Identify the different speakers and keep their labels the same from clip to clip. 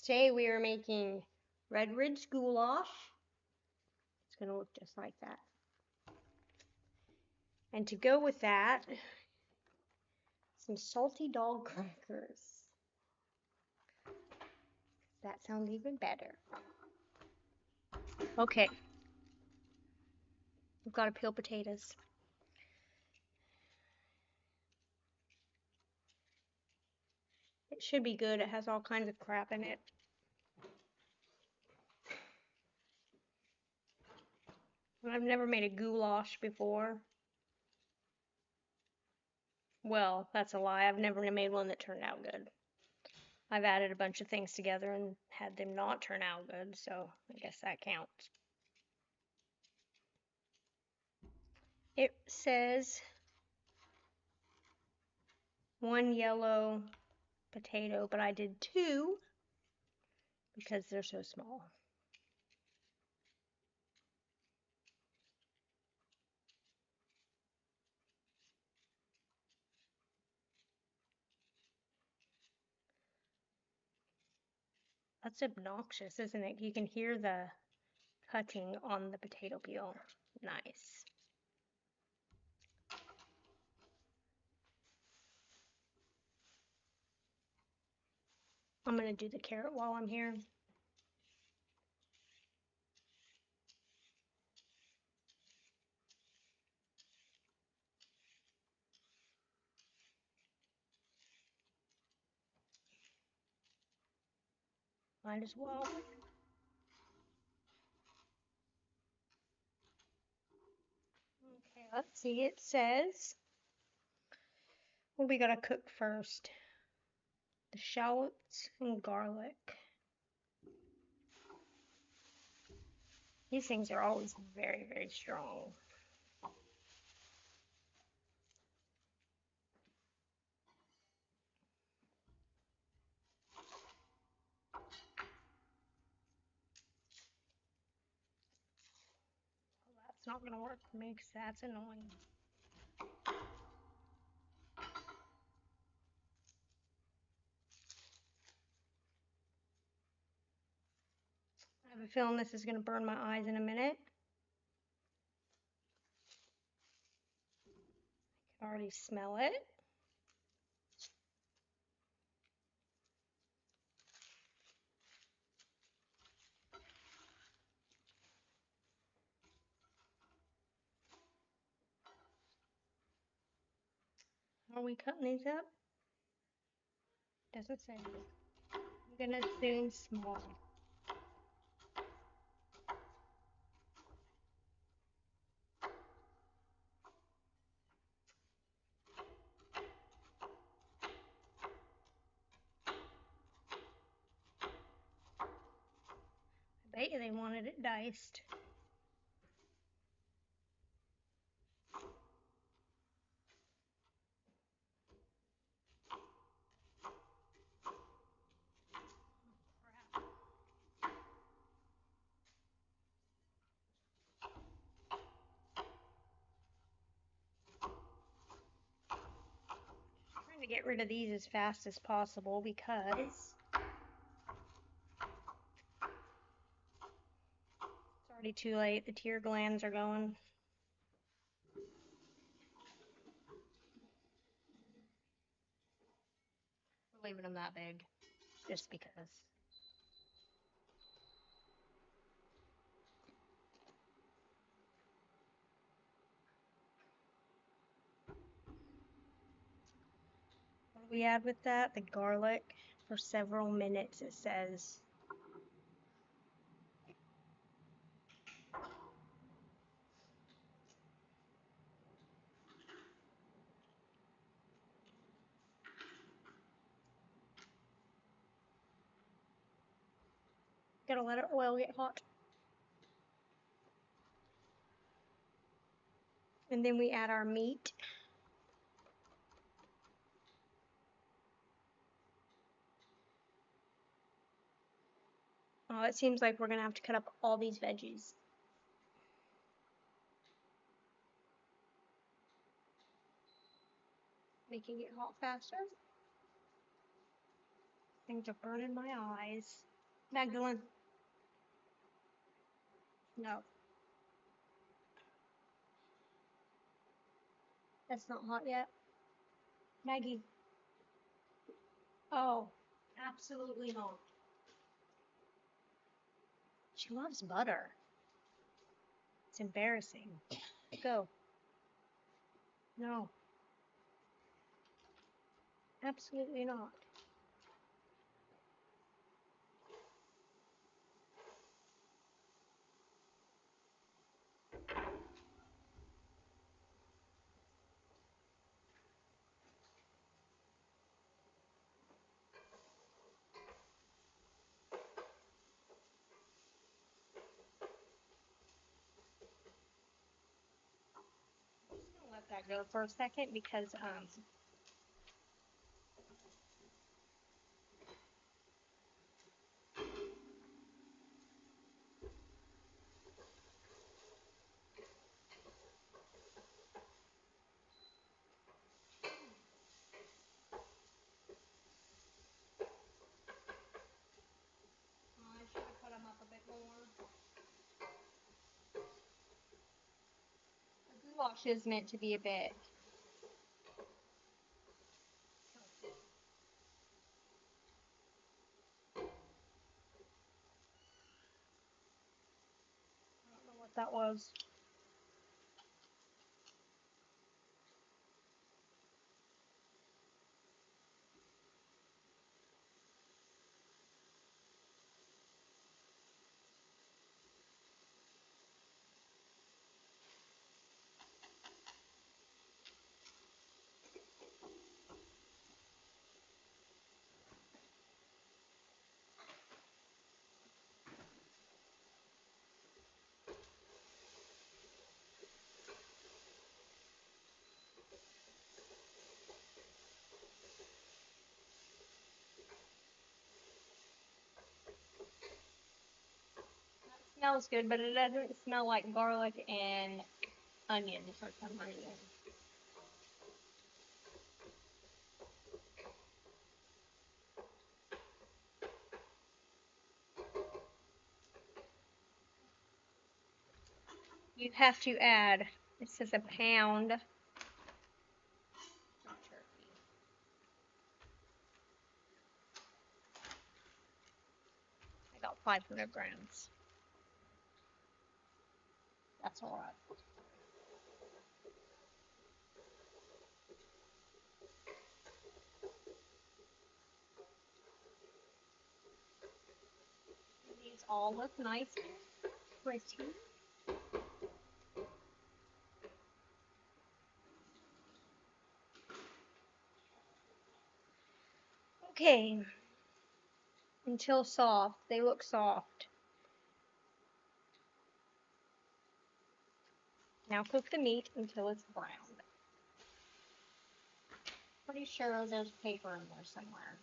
Speaker 1: Today we are making Redridge goulash. It's going to look just like that. And to go with that, some salty dog crackers. That sounds even better. Okay. We've got to peel potatoes. It should be good. It has all kinds of crap in it. I've never made a goulash before. Well, that's a lie. I've never made one that turned out good. I've added a bunch of things together and had them not turn out good, so I guess that counts. It says 1 yellow potato, but I did 2 because they're so small. That's obnoxious, isn't it? You can hear the cutting on the potato peel. Nice. I'm going to do the carrot while I'm here. Might as well. Okay, let's see. It says, what we gotta cook first? The shallots and garlic. These things are always very, very strong. Well, that's not gonna work for me because that's annoying. I have a feeling this is gonna burn my eyes in a minute. I can already smell it. Are we cutting these up? Doesn't say. I'm gonna assume small. I bet you they wanted it diced. Trying to get rid of these as fast as possible because it's already too late. The tear glands are going. We're leaving them that big just because. What do we add with that? The garlic for several minutes, it says. Gotta let our oil get hot. And then we add our meat. Oh, it seems like we're gonna have to cut up all these veggies. Making it hot faster. Things are burning my eyes. Magdalene. No. That's not hot yet. Maggie. Oh, absolutely not. She loves butter. It's embarrassing. Go. No. Absolutely not. I'm just gonna let that go for a second because I should have put them up a bit more. The goulash is meant to be a bit. I don't know what that was. That smells good, but it doesn't smell like garlic and onions or some onion. You have to add, it says a pound. Turkey. I got 500 grams. That's all right. These all look nice and pretty. Okay, until soft. They look soft. Now cook the meat until it's brown. Pretty sure there's paper in there somewhere.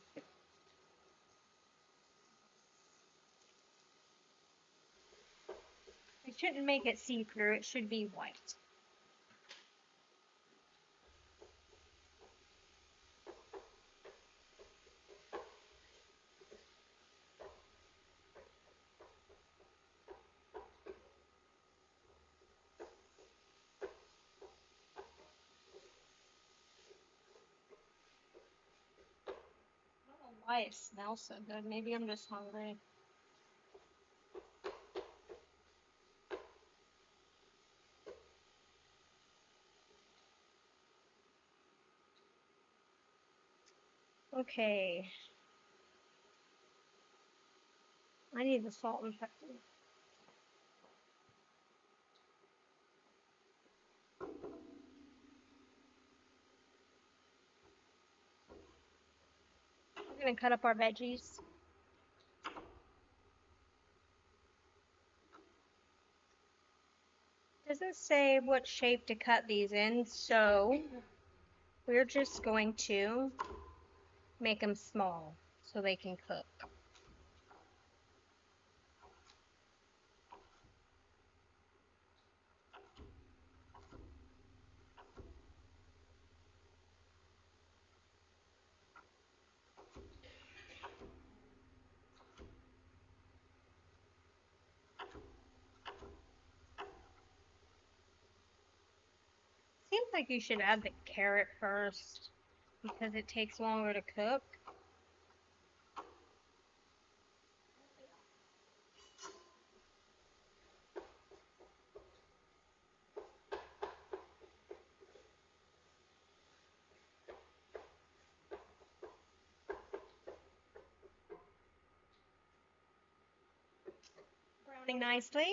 Speaker 1: It shouldn't make it see-through. It should be white. I don't know why it smells so good. Maybe I'm just hungry. Okay. I need the salt and pepper. We're gonna cut up our veggies. Doesn't say what shape to cut these in, so we're just going to make them small so they can cook. like you should add the carrot first because it takes longer to cook. Browning nicely.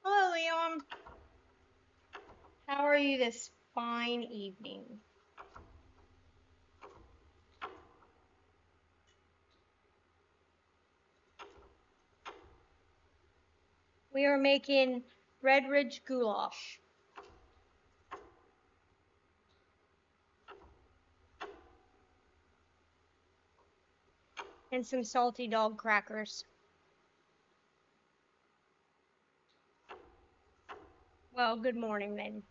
Speaker 1: Hello, Leon. How are you this fine evening? We are making Redridge goulash. And some salty dog crackers. Well, good morning then.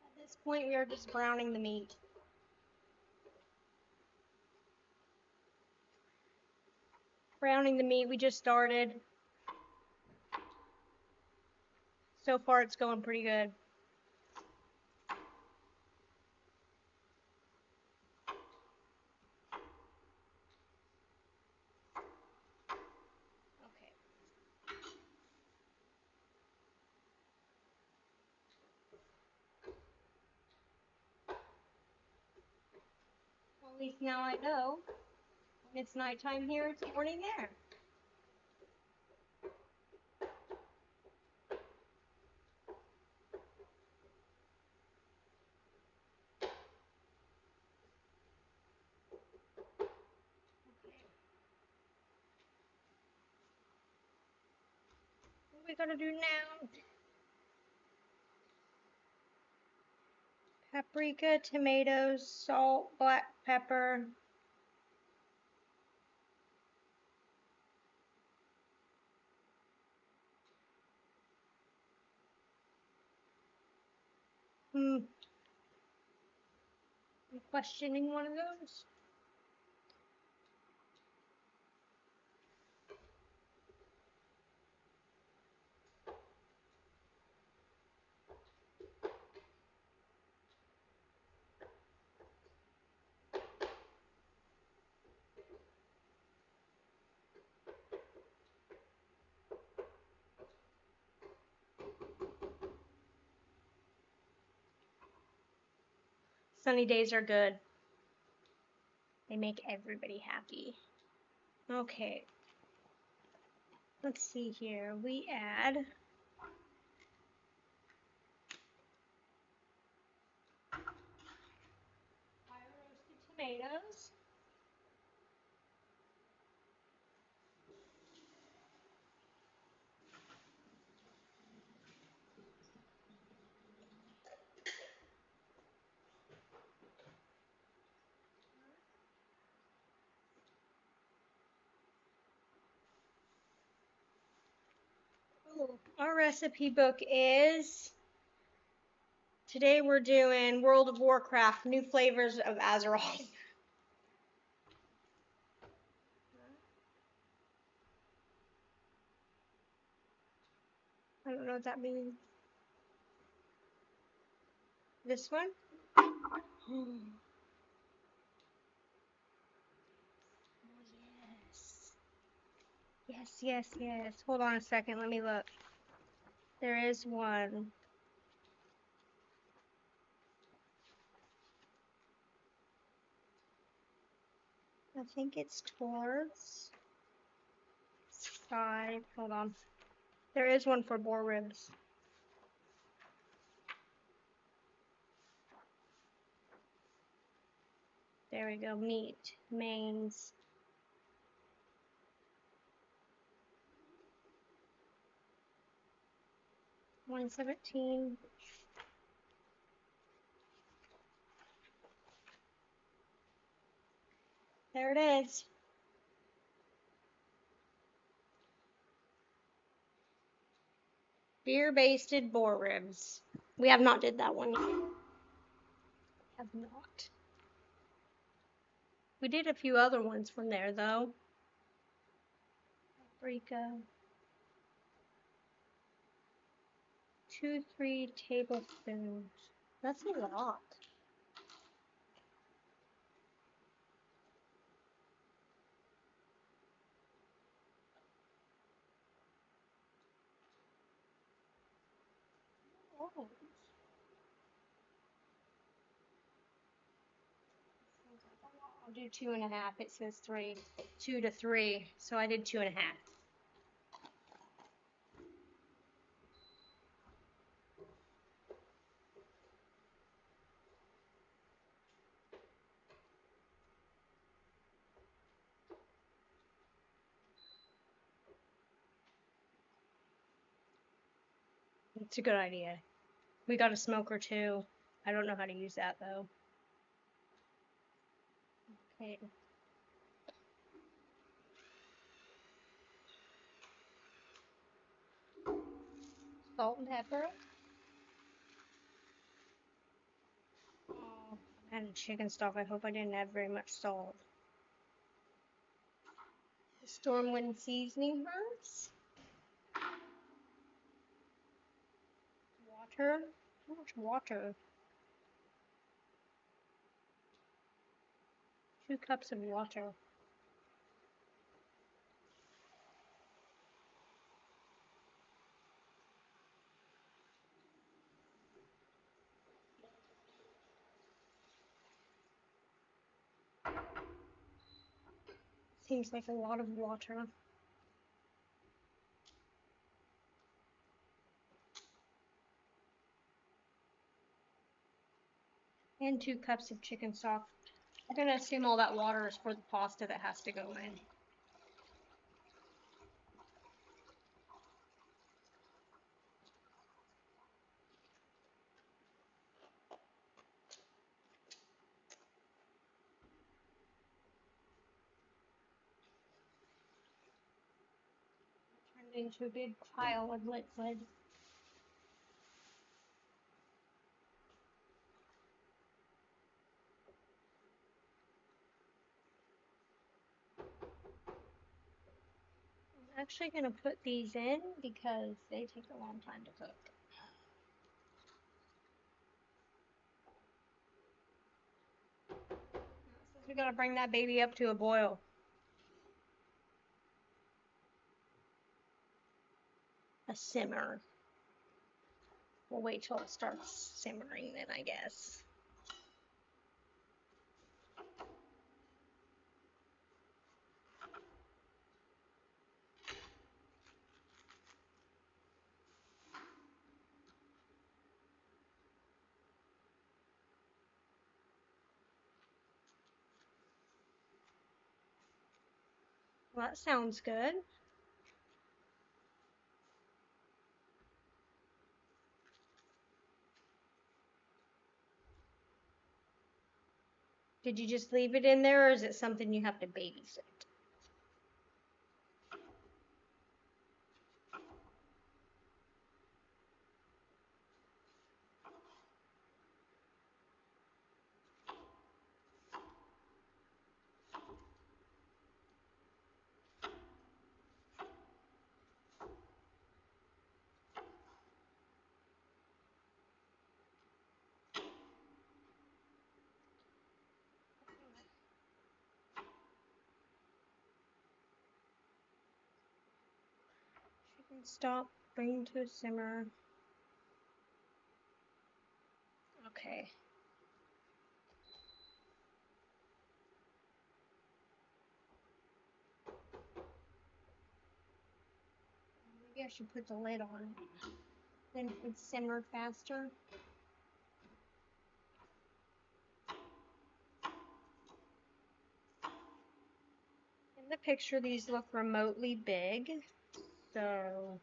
Speaker 1: At this point, we are just browning the meat. Browning the meat, we just started. So far, it's going pretty good. Okay. Well, at least now I know. When it's nighttime here, it's morning there. What we gotta do now? Paprika, tomatoes, salt, black pepper. I'm questioning one of those. Sunny days are good. They make everybody happy. Okay. Let's see here. We add fire roasted tomatoes. Ooh, our recipe book is today we're doing World of Warcraft, new flavors of Azeroth. I don't know what that means. This one? Oh, yes. Yes, yes, yes. Hold on a second. Let me look. There is one. I think it's towards 5. Hold on. There is one for boar ribs. There we go. Meat, mains. $117. There it is. Beer basted boar ribs. We have not did that one yet. Have not. We did a few other ones from there though. Paprika. 2-3 tablespoons. That's a lot. Oh. I'll do 2.5. It says 3. 2 to 3. So I did 2.5. It's a good idea. We got a smoker too. I don't know how to use that though. Okay. Salt and pepper. Oh, I had a chicken stock. I hope I didn't add very much salt. Stormwind seasoning herbs. Water. How much water? 2 cups of water. Seems like a lot of water. And 2 cups of chicken stock. I'm gonna assume all that water is for the pasta that has to go in. Turned into a big pile of liquid. I'm actually gonna put these in because they take a long time to cook. It says we gotta bring that baby up to a boil. A simmer. We'll wait till it starts simmering then, I guess. Well, that sounds good. Did you just leave it in there, or is it something you have to babysit? Chicken stock, bring to a simmer. Okay. Maybe I should put the lid on. Then it would simmer faster. In the picture, these look remotely big, so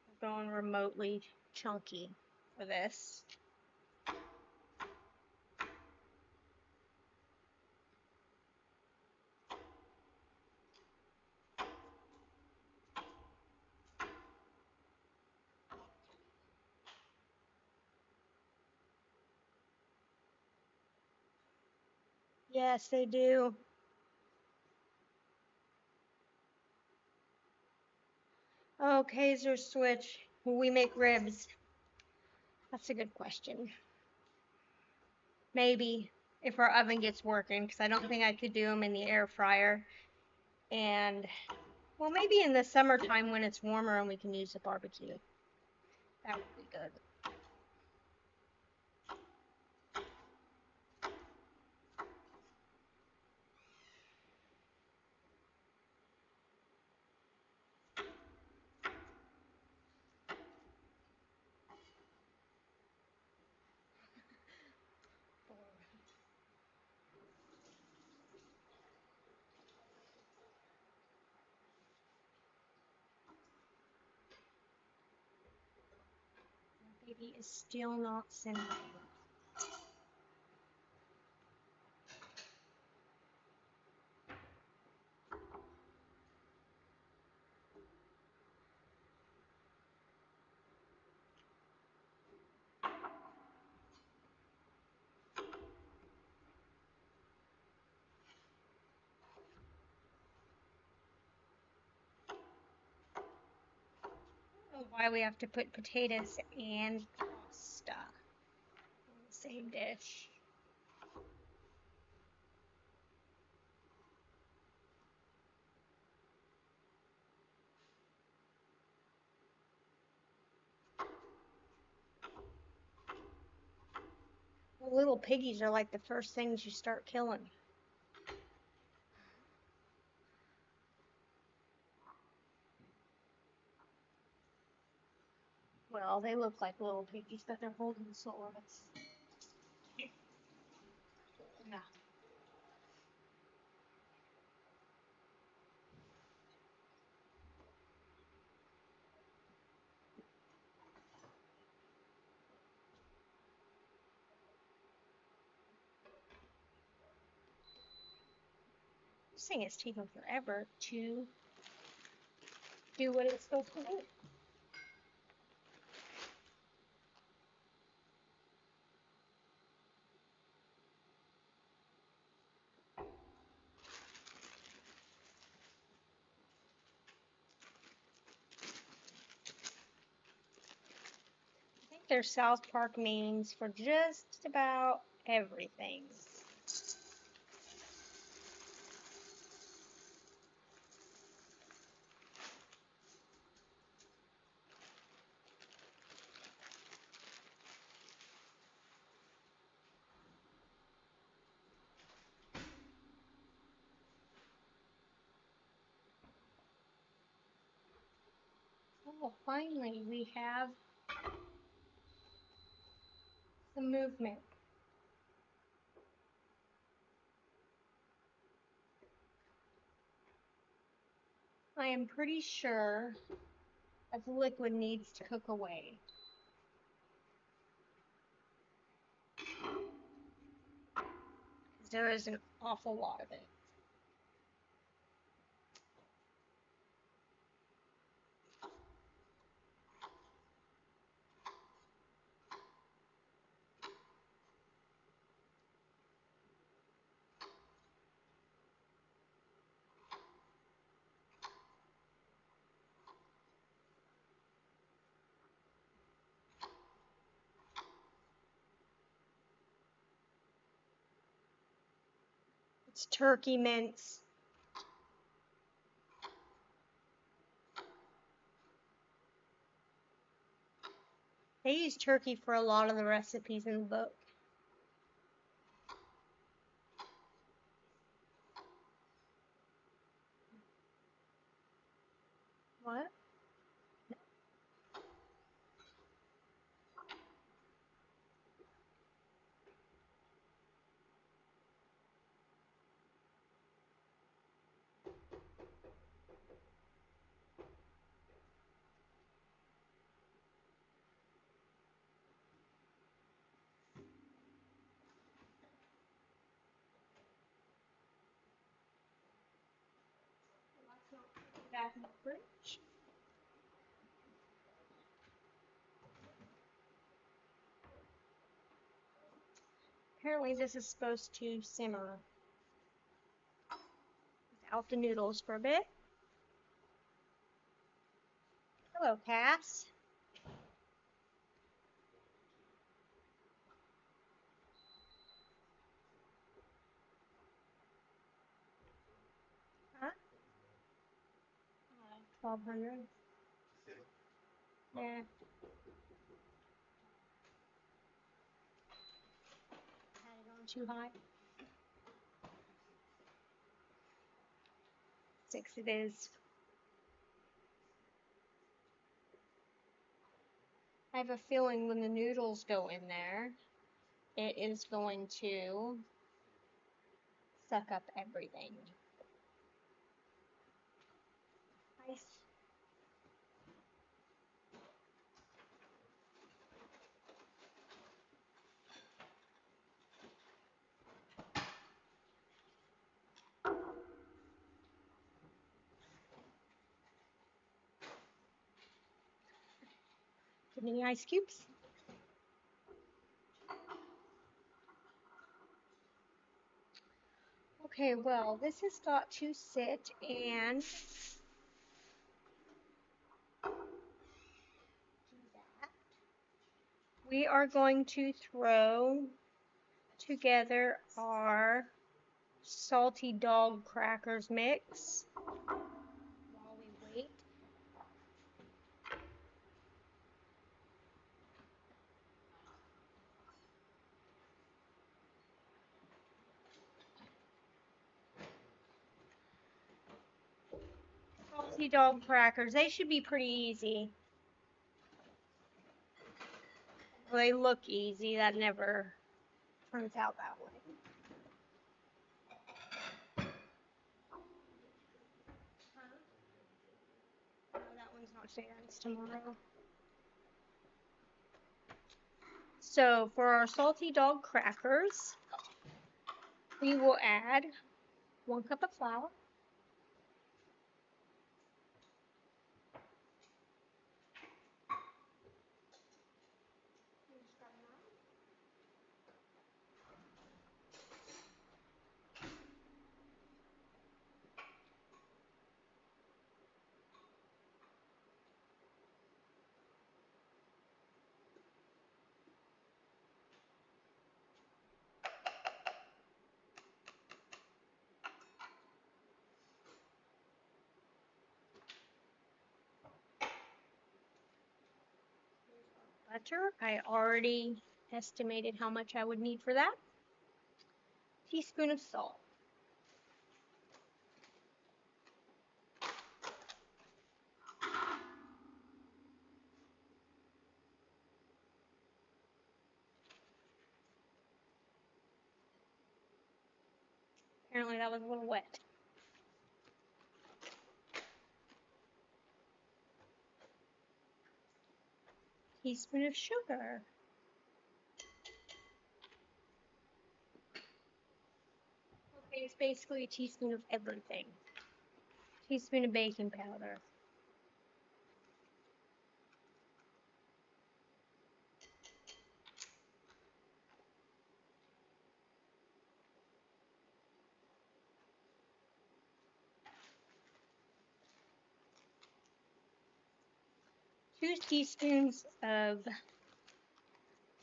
Speaker 1: we're going remotely chunky for this. Yes, they do. Oh, Kaiser switch. Will we make ribs? That's a good question. Maybe if our oven gets working, because I don't think I could do them in the air fryer. And well, maybe in the summertime when it's warmer and we can use the barbecue. That would be good. Baby is still not simmering. I don't know why we have to put potatoes and pasta in the same dish. The little piggies are like the first things you start killing. Well, they look like little piggies, but they're holding swords. Yeah. This thing is taking forever to do what it's supposed to do. I think there's South Park memes for just about everything. Oh, finally, we have some movement. I am pretty sure that the liquid needs to cook away. Because there is an awful lot of it. It's turkey mince. They use turkey for a lot of the recipes in the book. What? back in the fridge. Apparently this is supposed to simmer without the noodles for a bit. Hello, Cass. Huh? 1200. Yeah. Had it on too high. 6 it is. I have a feeling when the noodles go in there, it is going to suck up everything. Nice. Get any ice cubes? Okay, well, this has got to sit and do that. We are going to throw together our salty dog crackers mix while we wait. Salty dog crackers, they should be pretty easy. Well, they look easy, that never turns out that way. No, that one's not saying it's tomorrow. So for our salty dog crackers, we will add 1 cup of flour. Butter, I already estimated how much I would need for that. Teaspoon of salt. Apparently that was a little wet. Teaspoon of sugar. Okay, it's basically a teaspoon of everything. Teaspoon of baking powder. Two teaspoons of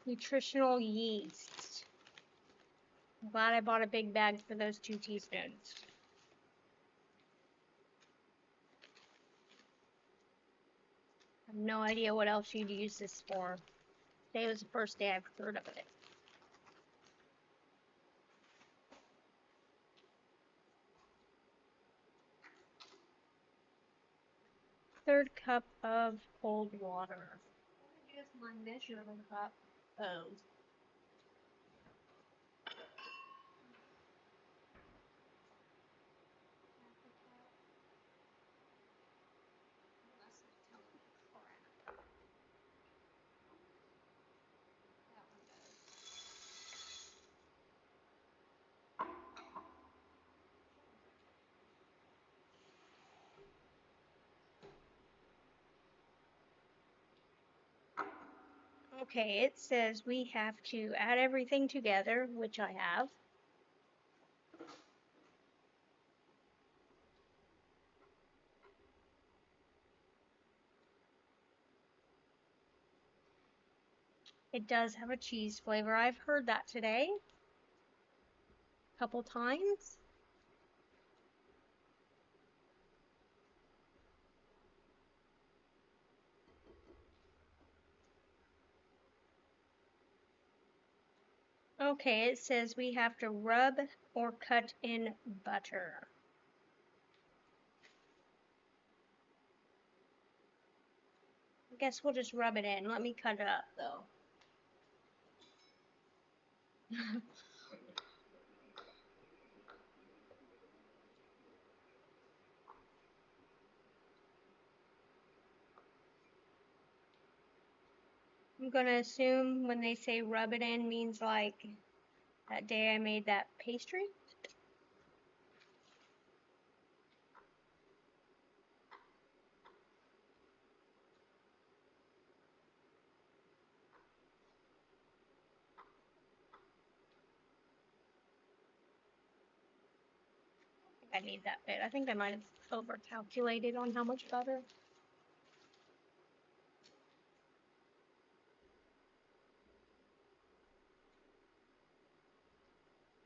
Speaker 1: nutritional yeast. I'm glad I bought a big bag for those 2 teaspoons. I have no idea what else you'd use this for. Today was the first day I've heard of it. Third cup of cold water. Here's my measuring cup. Oh. Okay, it says we have to add everything together, which I have. It does have a cheese flavor. I've heard that today a couple times. Okay, it says we have to rub or cut in butter. I guess we'll just rub it in. Let me cut it up though. I'm gonna assume when they say rub it in means like that day I made that pastry. I need that bit. I think I might have over-calculated on how much butter.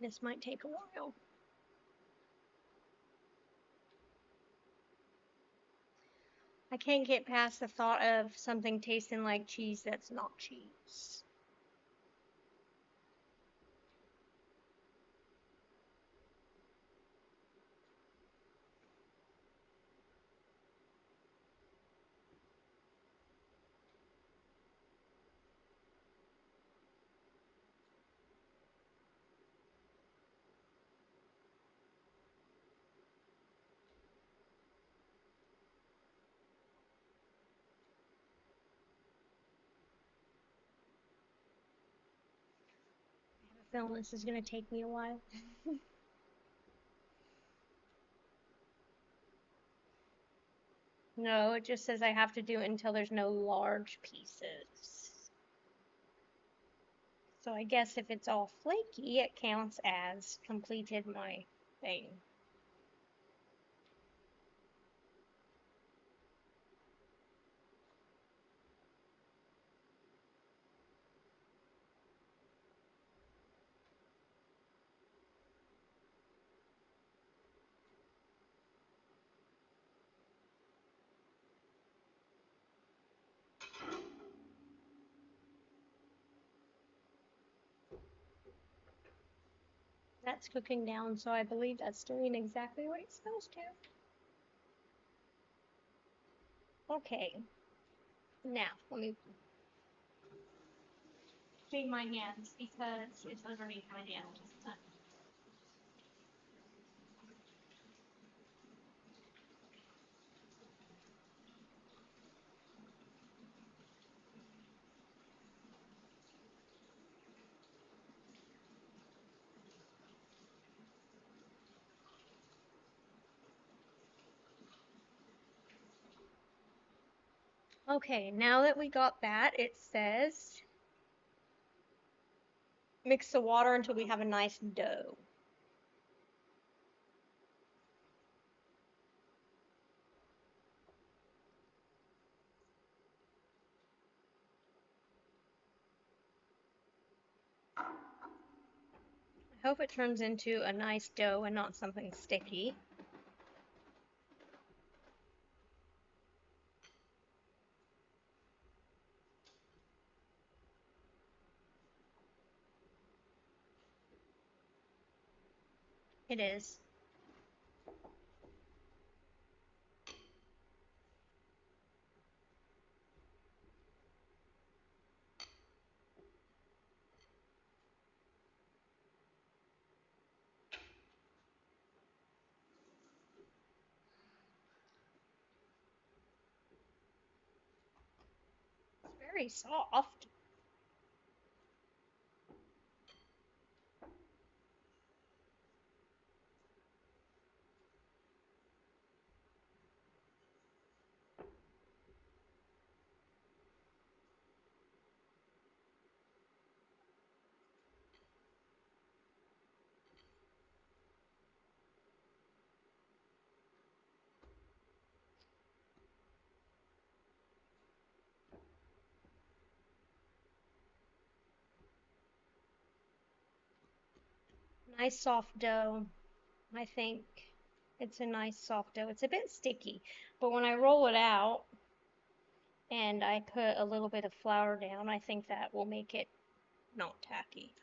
Speaker 1: This might take a while. I can't get past the thought of something tasting like cheese that's not cheese. I have a feeling this is going to take me a while. No, it just says I have to do it until there's no large pieces. So I guess if it's all flaky, it counts as completed my thing. That's cooking down, so I believe that's doing exactly what it's supposed to. Okay, now let me clean my hands because it's underneath my nails. Okay, now that we got that, it says mix the water until we have a nice dough. I hope it turns into a nice dough and not something sticky. It is. It's very soft. Nice soft dough. I think it's a nice soft dough. It's a bit sticky, but when I roll it out and I put a little bit of flour down, I think that will make it not tacky.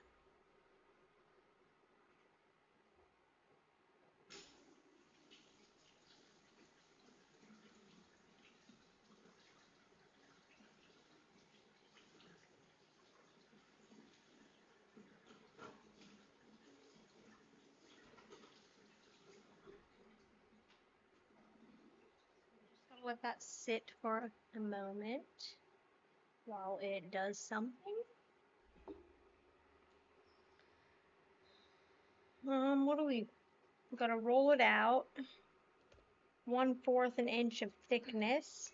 Speaker 1: Just gotta let that sit for a moment while it does something. What do we gotta roll it out 1/4 an inch of thickness.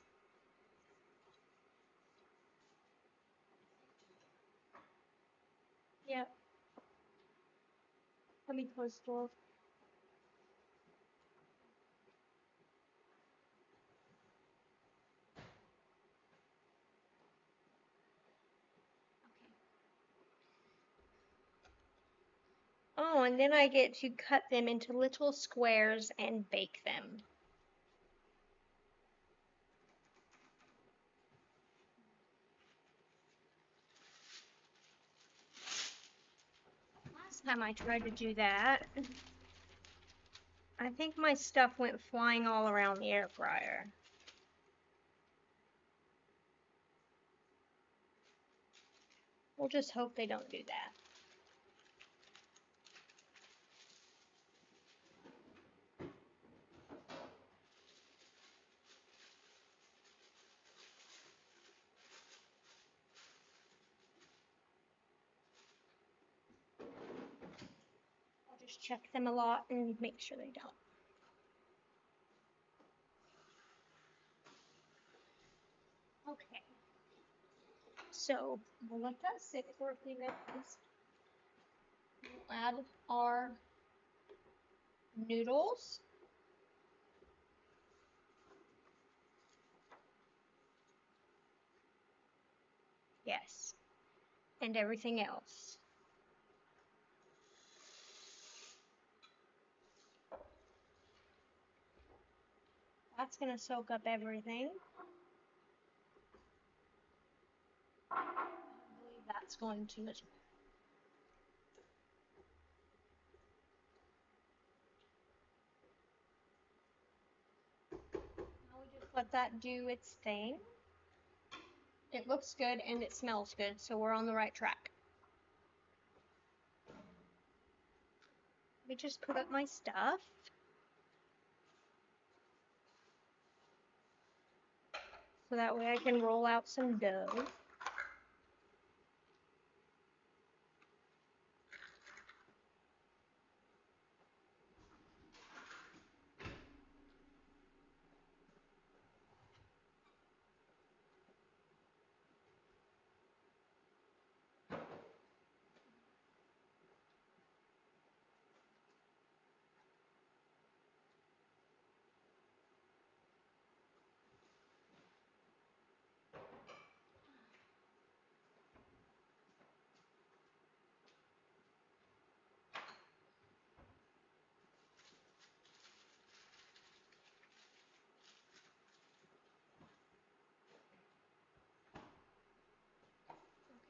Speaker 1: Yep. Let me close the door. Oh, and then I get to cut them into little squares and bake them. Last time I tried to do that, I think my stuff went flying all around the air fryer. We'll just hope they don't do that. I'll just check them a lot and make sure they don't. Okay. So we'll let that sit for a few minutes. We'll add our noodles. Yes. And everything else. That's going to soak up everything. I believe that's going to as well. Now we just let that do its thing. It looks good and it smells good, so we're on the right track. Let me just put up my stuff. So that way I can roll out some dough.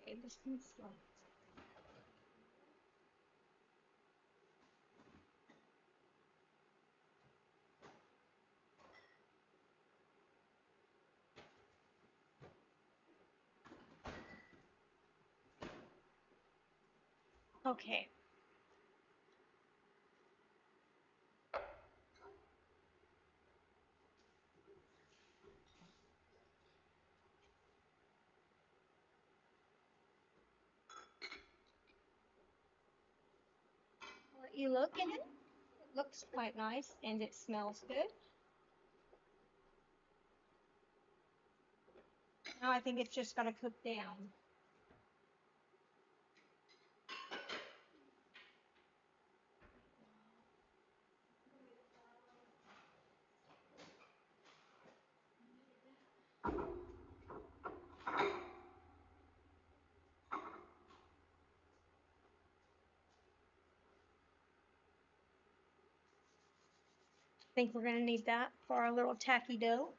Speaker 1: Okay, this one's slow. Okay. I'll let you look at it. It looks quite nice and it smells good. Now I think it's just gotta cook down. think we're gonna need that for our little tacky dough.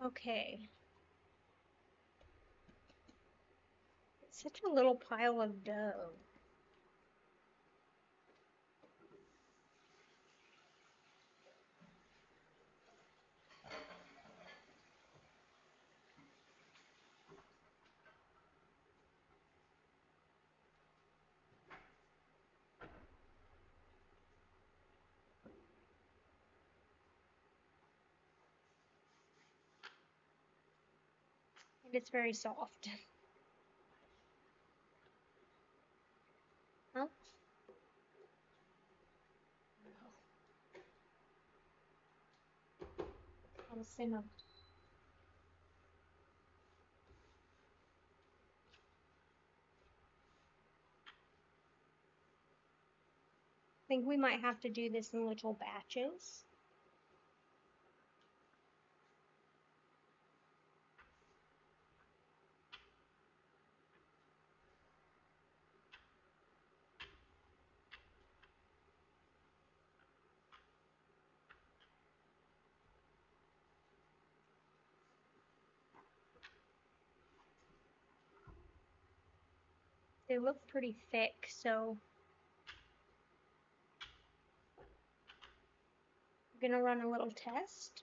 Speaker 1: Okay. It's such a little pile of dough. And it's very soft. Huh? I'll simmer. I think we might have to do this in little batches. They look pretty thick, so I'm gonna run a little test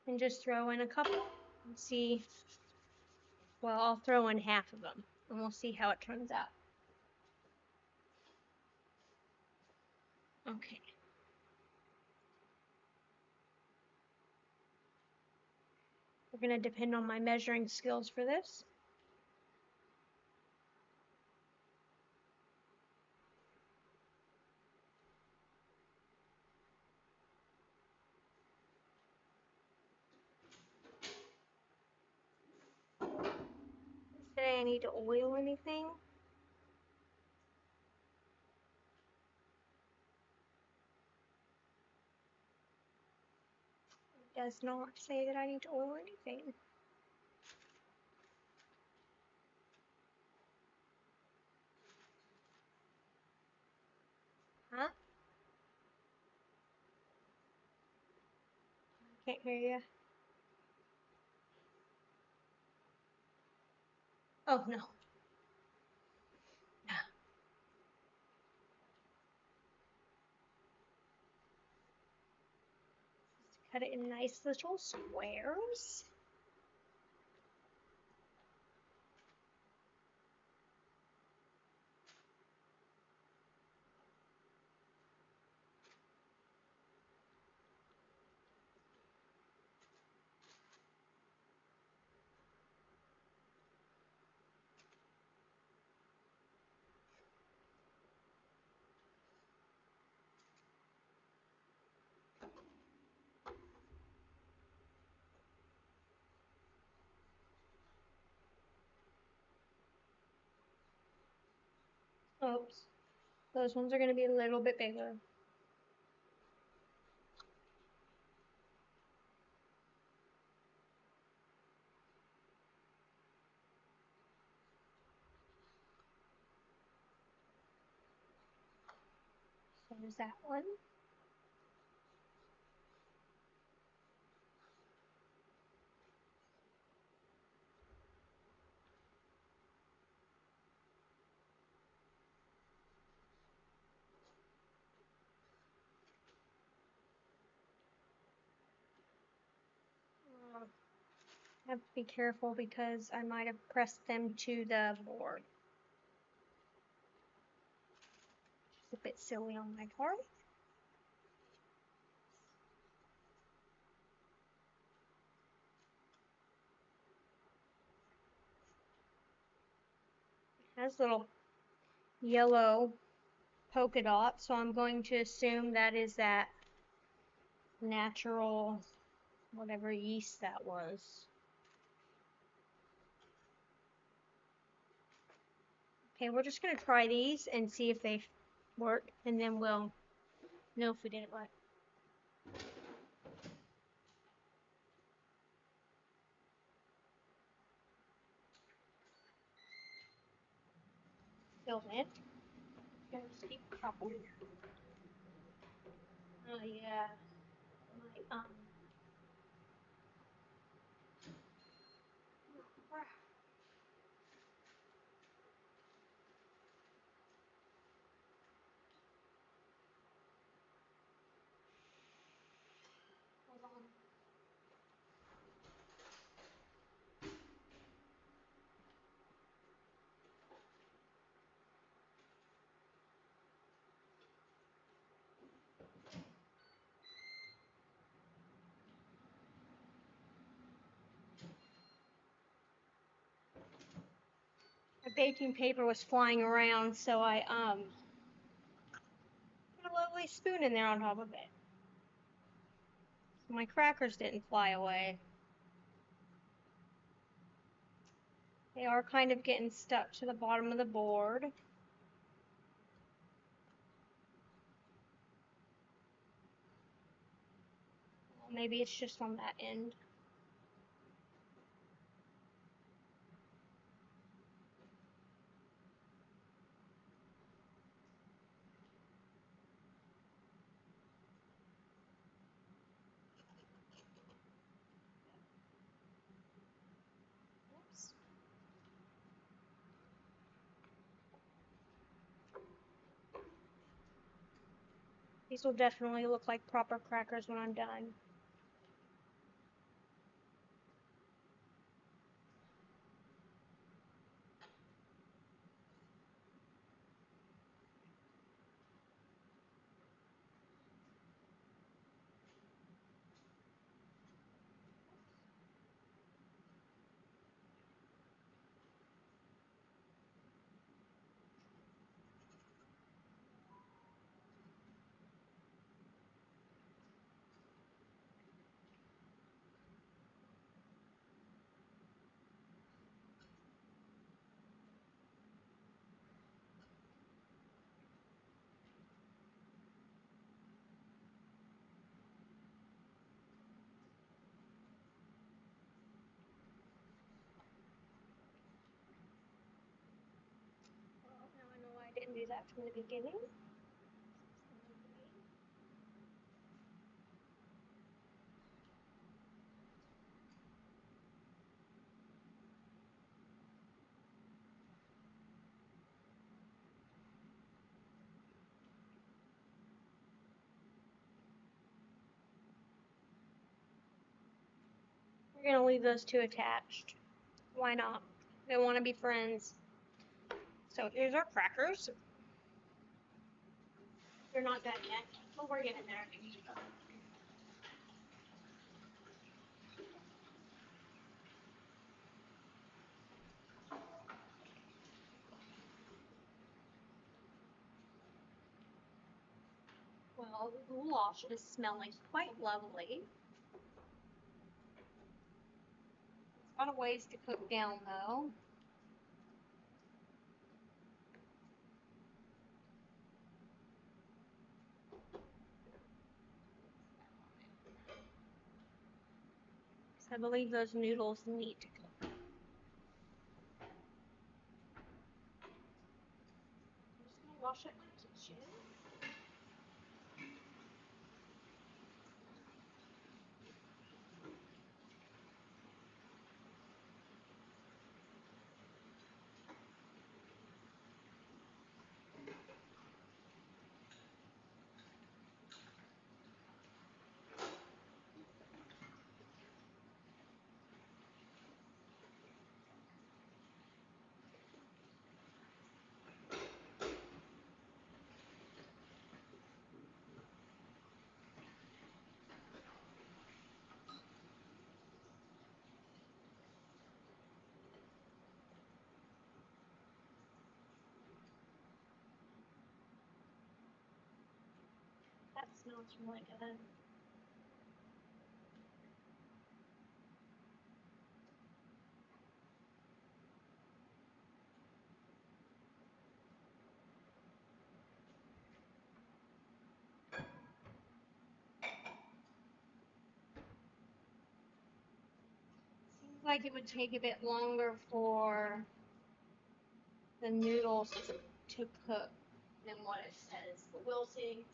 Speaker 1: and just throw in a couple and see. Well, I'll throw in half of them and we'll see how it turns out. Okay. We're gonna depend on my measuring skills for this. Say I need to oil anything. It does not say that I need to oil anything. Huh? I can't hear you. Oh, no. Just cut it in nice little squares. Oops. Those ones are going to be a little bit bigger. So there's that one. I have to be careful because I might have pressed them to the board. It's a bit silly on my part. It has little yellow polka dots, so I'm going to assume that is that natural, whatever yeast that was. Okay, we're just gonna try these and see if they work, and then we'll know if we did it right. Filled in. Just keep chopping. Oh yeah. My crap. Hold on. My baking paper was flying around, so I put a lovely spoon in there on top of it. So my crackers didn't fly away. They are kind of getting stuck to the bottom of the board. Well, maybe it's just on that end. Oops. These will definitely look like proper crackers when I'm done. Well, now I know why I didn't do that from the beginning. We're gonna leave those two attached. Why not? They want to be friends. So here's our crackers. They're not done yet, but we're getting there. Well, the goulash is smelling quite lovely. It's got a ways to cook down though. I believe those noodles need to cook. I'm just gonna wash up my kitchen. That smells really good. Like it would take a bit longer for the noodles to cook than what it says, but we'll see.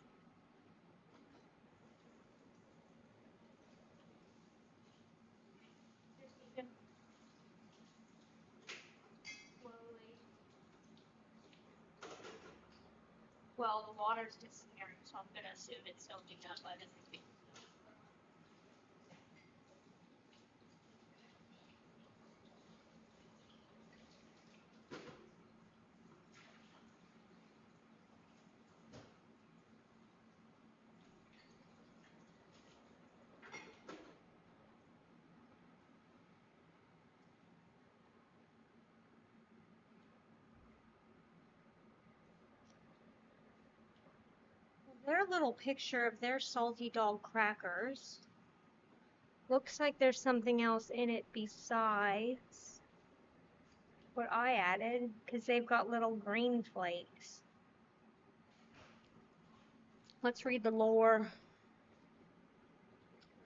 Speaker 1: Slowly. Well, the water's disappearing, so I'm gonna assume it's soaking up, but it's their little picture of their salty dog crackers. Looks like there's something else in it besides what I added, because they've got little green flakes. Let's read the lore.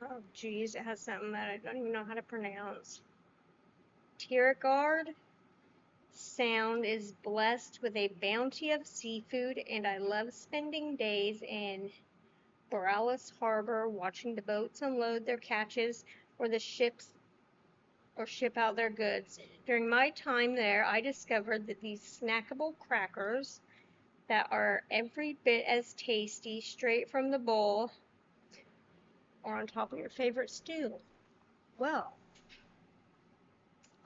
Speaker 1: Oh, geez, it has something that I don't even know how to pronounce. Tiergard Sound is blessed with a bounty of seafood, and I love spending days in Borealis Harbor watching the boats unload their catches or the ships or ship out their goods. During my time there, I discovered that these snackable crackers that are every bit as tasty straight from the bowl or on top of your favorite stew. Well,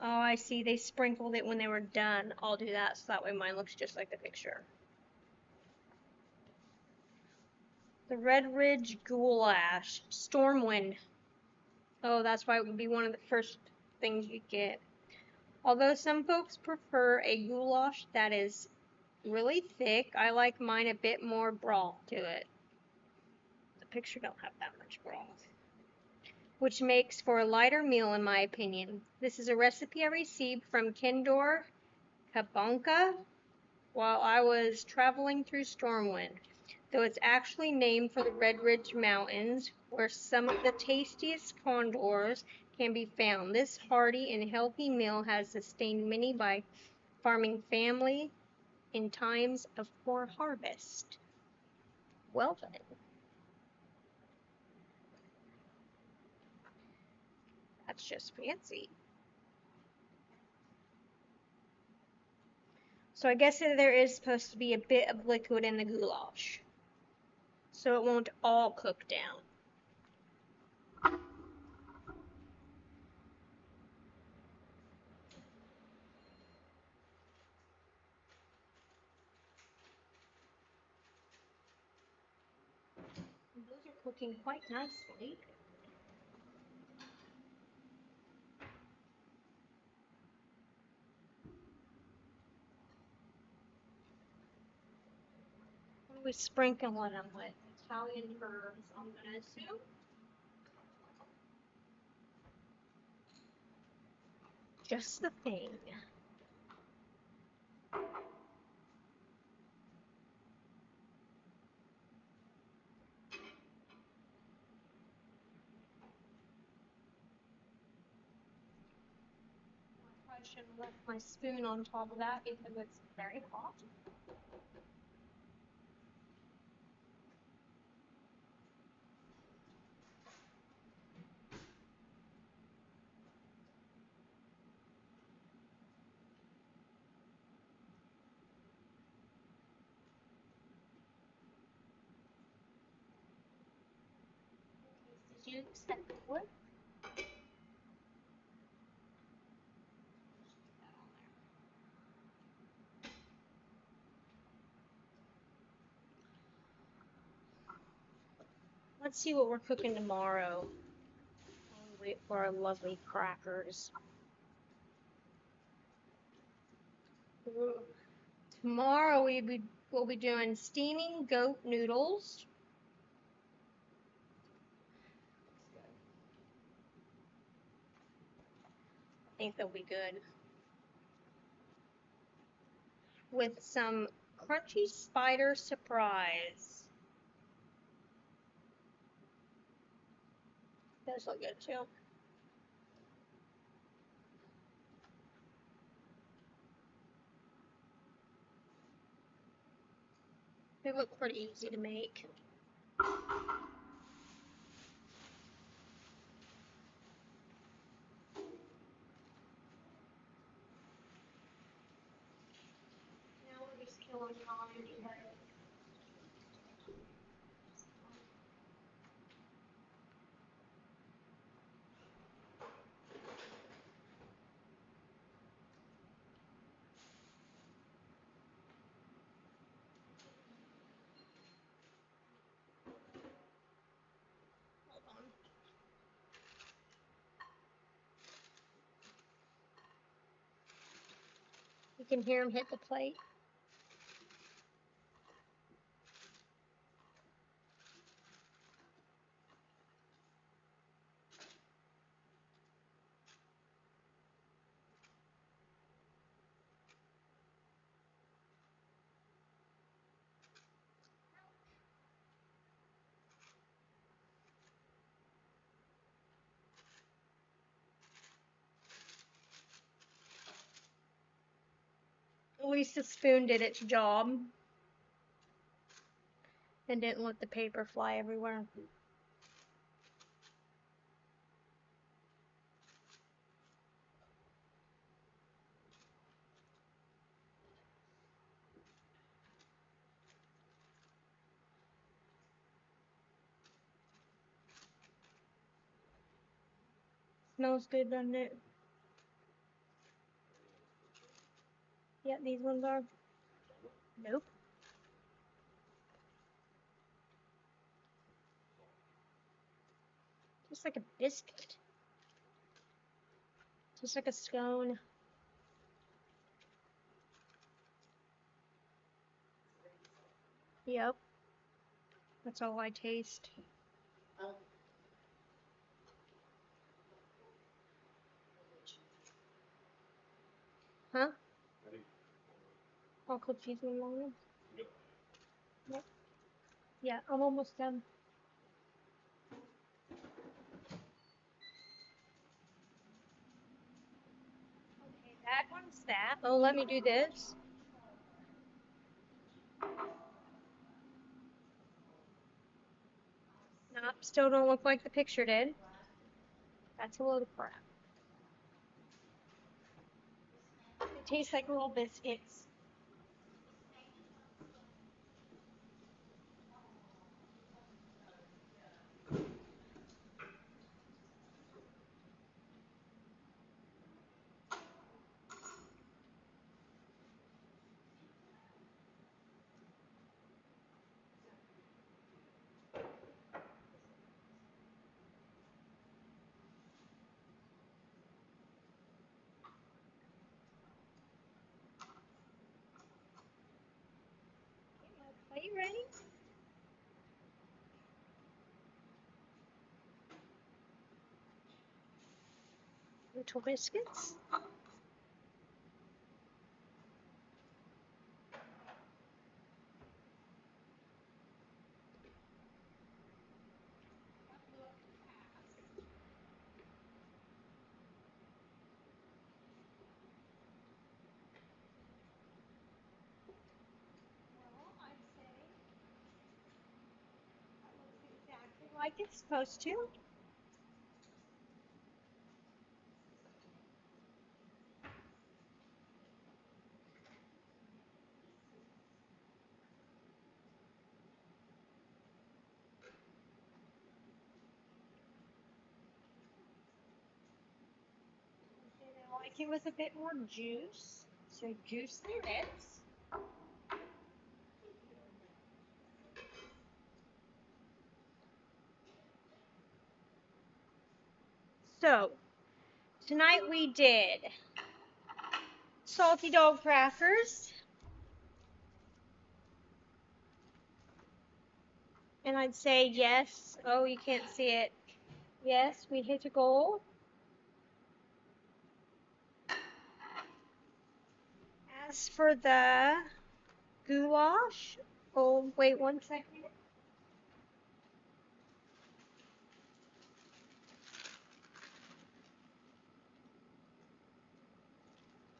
Speaker 1: oh, I see. They sprinkled it when they were done. I'll do that so that way mine looks just like the picture. The Redridge Goulash. Stormwind. Oh, that's why it would be one of the first things you get. Although some folks prefer a goulash that is really thick, I like mine a bit more broth to it. The picture don't have that much broth, which makes for a lighter meal in my opinion. This is a recipe I received from Kendor Kabonka while I was traveling through Stormwind, though it's actually named for the Redridge Mountains, where some of the tastiest condors can be found. This hearty and healthy meal has sustained many by farming family in times of poor harvest. Well then. That's just fancy. So I guess there is supposed to be a bit of liquid in the goulash, so it won't all cook down. Those are cooking quite nicely. What are we sprinkling them with? Italian herbs, I'm gonna assume. Just the thing. I should have left my spoon on top of that because it's very hot. Did you accept the wood? Let's see what we're cooking tomorrow. While we wait for our lovely crackers. Tomorrow we'll be doing steaming goat noodles. I think they'll be good. With some crunchy spider surprise. Those look good too. They look pretty easy to make. Now we're just killing time because hold on. You can hear him hit the plate. At least the spoon did its job and didn't let the paper fly everywhere. Smells good, doesn't it? Yeah, these ones are. Nope. Just like a biscuit. Just like a scone. Yep. That's all I taste. Huh? I'll cook these in longer. Yep. Yeah, I'm almost done. Okay, that one's that. Oh, let me do this. Nope, still don't look like the picture did. That's a load of crap. It tastes like little biscuits. Are you ready? Little biscuits. Well, I'd say that looks exactly like it's supposed to. And I like it with a bit more juice. So juice there is. So tonight we did salty dog crackers. And I'd say yes. Oh, you can't see it. Yes, we hit a goal. As for the goulash, oh, wait 1 second.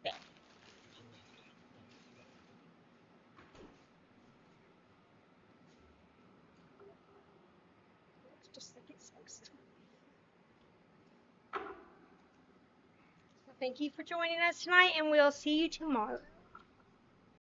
Speaker 1: There. Thank you for joining us tonight, and we'll see you tomorrow.